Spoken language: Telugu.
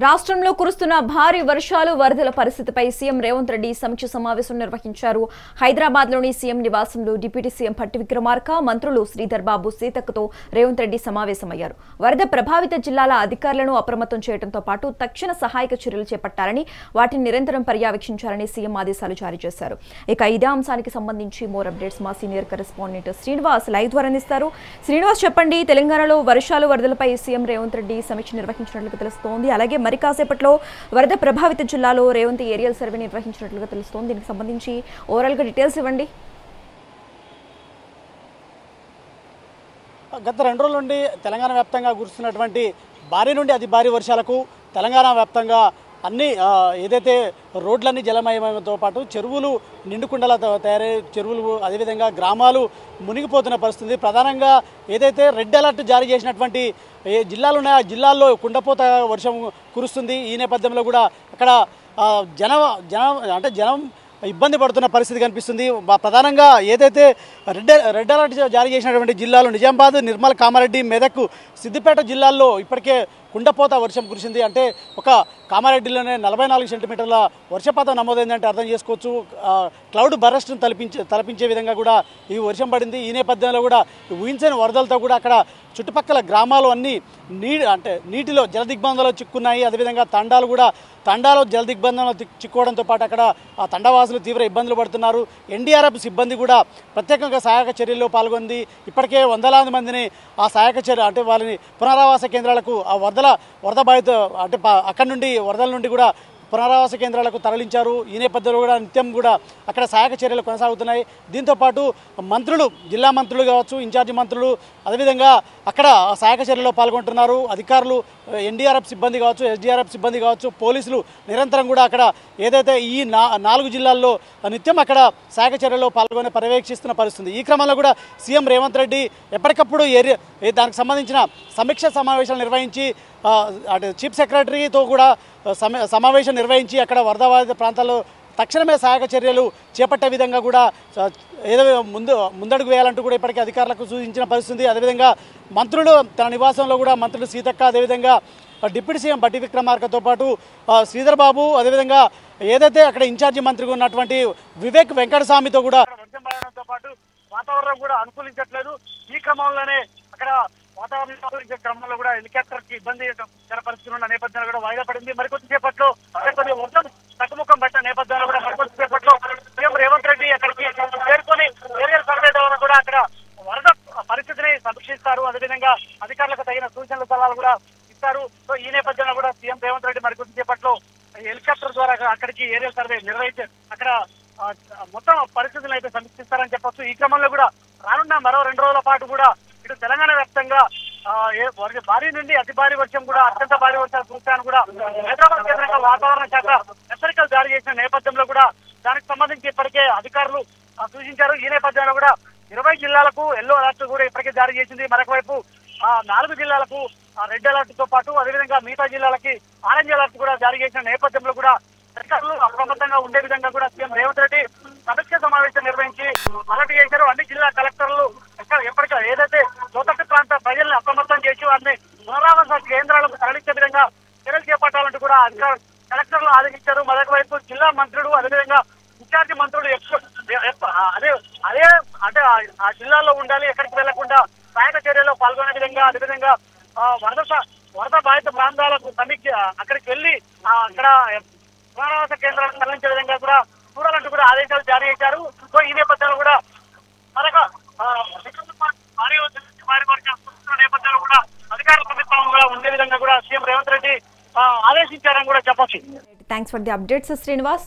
రాష్ట్రంలో కురుస్తున్న భారీ వర్షాలు వరదల పరిస్థితిపై సీఎం రేవంత్ రెడ్డి సమీక్ష సమావేశం నిర్వహించారు. హైదరాబాద్లోని సీఎం నివాసంలో డిప్యూటీ సీఎం భట్టి విక్రమార్క, మంత్రులు శ్రీధర్ బాబు, సీతక్కతో రేవంత్ రెడ్డి సమావేశమయ్యారు. వరద ప్రభావిత జిల్లాల అధికారులను అప్రమత్తం చేయడంతో పాటు తక్షణ సహాయక చర్యలు చేపట్టాలని, వాటిని నిరంతరం పర్యవేక్షించాలని సీఎం ఆదేశాలు జారీ చేశారు. ఇక ఇదే అంశానికి సంబంధించి మోర్ అప్డేట్స్ మా సీనియర్ కరెస్పాండెంట్ శ్రీనివాస్ లైవ్ ద్వారా అందిస్తారు. శ్రీనివాస్, చెప్పండి. తెలంగాణలో వర్షాలు వరదలపై సీఎం రేవంత్ రెడ్డి సమీక్ష నిర్వహించినట్లుగా తెలుస్తోంది. అలాగే మరి కాసేపట్లో వరద ప్రభావిత జిల్లాలో రేవంత్ ఏరియల్ సర్వే నిర్వహించినట్లుగా తెలుస్తోంది. దీనికి సంబంధించి ఓవరాల్ గా డీటెయిల్స్ ఇవ్వండి. గత 2 రోజుల నుండి తెలంగాణ వ్యాప్తంగా కురుస్తున్నటువంటి భారీ నుండి అతి భారీ వర్షాలకు తెలంగాణ వ్యాప్తంగా అన్ని ఏదైతే రోడ్లన్నీ జలమయమయంతో పాటు చెరువులు నిండుకుండలా తయారై చెరువులు అదేవిధంగా గ్రామాలు మునిగిపోతున్న పరిస్థితి. ప్రధానంగా ఏదైతే రెడ్ అలర్ట్ జారీ చేసినటువంటి జిల్లాలు ఉన్నాయో ఆ జిల్లాల్లో కుండపోత వర్షం కురుస్తుంది. ఈ నేపథ్యంలో కూడా అక్కడ జనం ఇబ్బంది పడుతున్న పరిస్థితి కనిపిస్తుంది. ప్రధానంగా ఏదైతే రెడ్ అలర్ట్ జారీ చేసినటువంటి జిల్లాలు నిజామాబాద్, నిర్మల్, కామారెడ్డి, మెదక్, సిద్దిపేట జిల్లాల్లో ఇప్పటికే కుండపోత వర్షం కురిసింది. అంటే ఒక కామారెడ్డిలోనే 44 సెంటీమీటర్ల వర్షపాతం నమోదైందంటే అర్థం చేసుకోవచ్చు. క్లౌడ్ బరస్ట్ను తలపించే విధంగా కూడా ఈ వర్షం పడింది. ఈ నేపథ్యంలో కూడా ఊహించని వరదలతో కూడా అక్కడ చుట్టుపక్కల గ్రామాలు అన్నీ నీటిలో జలదిగ్బంధంలో చిక్కున్నాయి. అదేవిధంగా తండాలో జలదిగ్బంధంలో చిక్కుకోవడంతో పాటు అక్కడ ఆ తండవాసులు తీవ్ర ఇబ్బందులు పడుతున్నారు. ఎన్డీఆర్ఎఫ్ సిబ్బంది కూడా ప్రత్యేకంగా సహాయక చర్యల్లో పాల్గొంది. ఇప్పటికే వందలాది మందిని ఆ సహాయక చర్య అంటే వాళ్ళని పునరావాస కేంద్రాలకు ఆ వరద బాధిత అంటే అక్కడి నుండి వరదల నుండి కూడా పునరావాస కేంద్రాలకు తరలించారు. ఈ నేపథ్యంలో కూడా నిత్యం కూడా అక్కడ సహాయక చర్యలు కొనసాగుతున్నాయి. దీంతోపాటు మంత్రులు, జిల్లా మంత్రులు కావచ్చు, ఇన్ఛార్జి మంత్రులు అదేవిధంగా అక్కడ సహాయక చర్యల్లో పాల్గొంటున్నారు. అధికారులు, ఎన్డీఆర్ఎఫ్ సిబ్బంది కావచ్చు, ఎస్డీఆర్ఎఫ్ సిబ్బంది కావచ్చు, పోలీసులు నిరంతరం కూడా అక్కడ ఏదైతే ఈ 4 జిల్లాల్లో నిత్యం అక్కడ సహాయక చర్యల్లో పాల్గొని పర్యవేక్షిస్తున్న పరిస్థితి. ఈ క్రమంలో కూడా సీఎం రేవంత్ రెడ్డి ఎప్పటికప్పుడు దానికి సంబంధించిన సమీక్ష సమావేశాలు నిర్వహించి అటు చీఫ్ సెక్రటరీతో కూడా సమావేశం నిర్వహించి అక్కడ వరద బాధిత ప్రాంతాల్లో తక్షణమే సహాయక చర్యలు చేపట్టే విధంగా కూడా ఏదో ముందడుగు వేయాలంటూ కూడా ఇప్పటికీ అధికారులకు సూచించిన పరిస్థితి. అదేవిధంగా మంత్రులు తన నివాసంలో కూడా మంత్రులు సీతక్క, అదేవిధంగా డిప్యూటీ సీఎం భట్టి విక్రమార్కతో పాటు శ్రీధర్ బాబు, అదేవిధంగా ఏదైతే అక్కడ ఇన్ఛార్జి మంత్రిగా ఉన్నటువంటి వివేక్ వెంకటస్వామితో కూడా వర్షం పడడంతో పాటు వాతావరణం కూడా అనుకూలించట్లేదు. ఈ క్రమంలోనే అక్కడ వాతావరణ క్రమంలో కూడా హెలికాప్టర్ కి ఇబ్బంది పరిస్థితులు ఉన్న నేపథ్యంలో కూడా వాయిదా పడింది. మరికొద్ది సేపట్లో కొన్ని వర్షం తగ్గుముఖం పట్టిన నేపథ్యంలో కూడా మరికొద్ది సేపట్లో సీఎం రేవంత్ రెడ్డి అక్కడికి చేరుకొని ఏరియల్ సర్వే ద్వారా కూడా అక్కడ వరద పరిస్థితిని సమీక్షిస్తారు. అదేవిధంగా అధికారులకు తగిన సూచనలు సలహాలు కూడా ఇస్తారు. సో ఈ నేపథ్యంలో కూడా సీఎం రేవంత్ రెడ్డి మరికొద్ది సేపట్లో హెలికాప్టర్ ద్వారా అక్కడికి ఏరియల్ సర్వే నిర్వహించి అక్కడ మొత్తం పరిస్థితులను అయితే సమీక్షిస్తారని చెప్పొచ్చు. ఈ క్రమంలో కూడా రానున్న మరో 2 రోజుల పాటు కూడా ఇటు తెలంగాణ వ్యాప్తంగా భారీ నుండి అతి భారీ వర్షం కూడా అత్యంత భారీ వర్షాలు కురుస్తాయని కూడా హైదరాబాద్ కేంద్రంగా వాతావరణ శాఖ హెచ్చరికలు జారీ చేసిన నేపథ్యంలో కూడా దానికి సంబంధించి ఇప్పటికే అధికారులు సూచించారు. ఈ నేపథ్యంలో కూడా 20 జిల్లాలకు ఎల్లో అలర్ట్ కూడా ఇప్పటికే జారీ చేసింది. మరొక వైపు 4 జిల్లాలకు రెడ్ అలర్ట్ తో పాటు అదేవిధంగా మిగతా జిల్లాలకి ఆరెంజ్ అలర్ట్ కూడా జారీ చేసిన నేపథ్యంలో కూడా అధికారులు అప్రమత్తంగా ఉండే విధంగా కూడా సీఎం రేవంత్ రెడ్డి సమీక్ష సమావేశం నిర్వహించి అలర్ట్ చేశారు. అన్ని జిల్లా కలెక్టర్లు ఎప్పటికీ ఏదైతే లోతట్టు ప్రాంత ప్రజల్ని అప్రమత్తం చేసి వారిని పునరావాస కేంద్రాలకు తరలించే విధంగా చర్యలు చేపట్టాలంటూ కూడా కలెక్టర్లు ఆదేశించారు. మరొక వైపు జిల్లా మంత్రులు అదేవిధంగా ఇన్ఛార్జి మంత్రులు అదే అంటే ఆ జిల్లాలో ఉండాలి, ఎక్కడికి వెళ్లకుండా సహాయక చర్యల్లో పాల్గొనే విధంగా అదేవిధంగా వరద బాధిత ప్రాంతాలకు సమీక్ష అక్కడికి వెళ్లి అక్కడ పునరావాస కేంద్రాలకు తరలించే విధంగా కూడా చూడాలంటూ కూడా ఆదేశాలు జారీ చేశారు. సో ఈ నేపథ్యంలో కూడా మరొక నేపథ్యంలో కూడా అధికారుల సమీపంలో ఉండే విధంగా కూడా సీఎం రేవంత్ రెడ్డి ఆదేశించారని కూడా చెప్పొచ్చు. Thanks for the updates Srinivas.